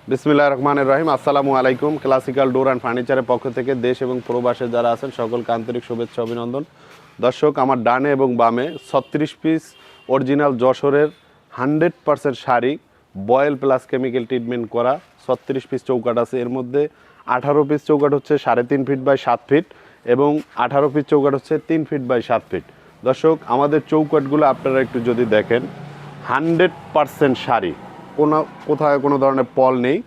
বিসমিল্লাহির রহমানির রহিম। আসসালামু আলাইকুম। ক্লাসিক্যাল ডোর অ্যান্ড ফার্নিচারের পক্ষ থেকে দেশ এবং প্রবাসে যারা আছেন সকলকে আন্তরিক শুভেচ্ছা অভিনন্দন। দর্শক, আমার ডানে এবং বামে 36 পিস অরিজিনাল যশোরের 100% sari boil plus chemical treatment করা 36 পিস চৌকাঠ আছে। এর মধ্যে 18 পিস চৌকাঠ হচ্ছে 3.5 ফিট বাই 7 ফিট এবং 18 পিস চৌকাঠ হচ্ছে 3 ফিট বাই 7 ফিট। দর্শক, আমাদের চৌকাঠগুলো আপনারা একটু যদি দেখেন, 100% শাড়ি, কোথায় কোনো ধরনের পল নেই।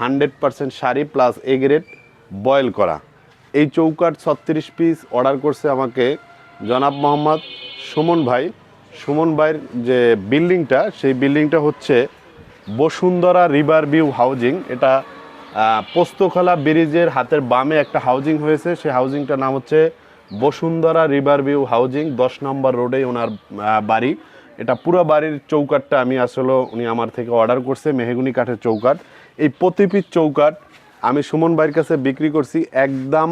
100% sari plus A grade boil করা এই চৌকাঠ 36 পিস অর্ডার করছে আমাকে জনাব মোহাম্মদ সুমন ভাই। সুমন ভাইয়ের যে বিল্ডিংটা, সেই বিল্ডিংটা হচ্ছে বসুন্ধরা রিভার ভিউ হাউজিং। এটা পোস্তখোলা ব্রিজের হাতের বামে একটা হাউজিং হয়েছে, সেই হাউজিংটার নাম হচ্ছে বসুন্ধরা রিভার ভিউ হাউজিং। 10 নম্বর রোডে ওনার বাড়ি। এটা পুরো বাড়ির চৌকাঠটা আমি আসলে উনি আমার থেকে অর্ডার করছে, মেহগুনি কাঠের চৌকাঠ। এই প্রতি পিস চৌকাঠ আমি সুমন ভাইয়ের কাছে বিক্রি করছি একদম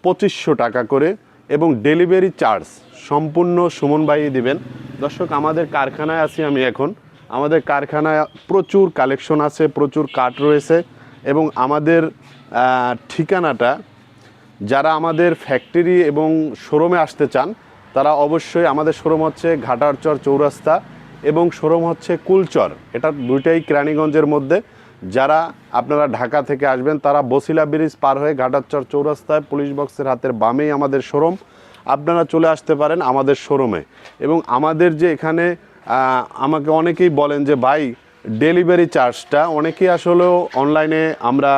2500 টাকা করে এবং ডেলিভারি চার্জ সম্পূর্ণ সুমন ভাইই দিবেন। দর্শক, আমাদের কারখানায় আছি আমি এখন। আমাদের কারখানায় প্রচুর কালেকশন আছে, প্রচুর কাঠ রয়েছে এবং আমাদের ঠিকানাটা, যারা আমাদের ফ্যাক্টরি এবং শোরুমে আসতে চান তারা অবশ্যই, আমাদের শোরুম হচ্ছে ঘাটারচর চৌরাস্তা এবং শোরুম হচ্ছে কুলচর, এটা দুইটাই কেরানীগঞ্জের মধ্যে। যারা আপনারা ঢাকা থেকে আসবেন তারা বসিলা ব্রিজ পার হয়ে ঘাটারচর চৌরাস্তায় পুলিশ বক্সের হাতের বামেই আমাদের শোরুম। আপনারা চলে আসতে পারেন আমাদের শোরুমে। এবং আমাদের যে এখানে আমাকে অনেকেই বলেন যে ভাই ডেলিভারি চার্জটা, অনেকেই আসলেও অনলাইনে আমরা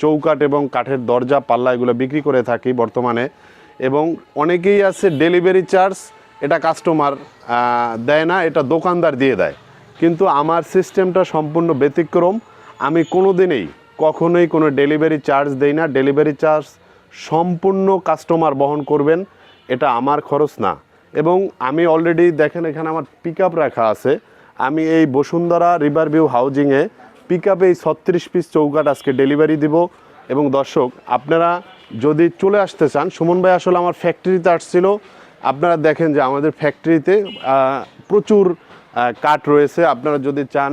চৌকাঠ এবং কাঠের দরজা পাল্লা এগুলো বিক্রি করে থাকি বর্তমানে, এবং অনেকেই আছে ডেলিভারি চার্জ এটা কাস্টমার দেয় না, এটা দোকানদার দিয়ে দেয়। কিন্তু আমার সিস্টেমটা সম্পূর্ণ ব্যতিক্রম। আমি কখনোই কোনো ডেলিভারি চার্জ দেই না। ডেলিভারি চার্জ সম্পূর্ণ কাস্টমার বহন করবেন, এটা আমার খরচ না। এবং আমি অলরেডি দেখেন এখানে আমার পিক আপ রাখা আছে। আমি এই বসুন্ধরা রিভার ভিউ হাউজিংয়ে পিক আপে এই 36 পিস চৌকাঠ আজকে ডেলিভারি দিব। এবং দর্শক, আপনারা যদি চলে আসতে চান, সুমন ভাই আসলে আমার ফ্যাক্টরিতে আসছিল। আপনারা দেখেন যে আমাদের ফ্যাক্টরিতে প্রচুর কাঠ রয়েছে। আপনারা যদি চান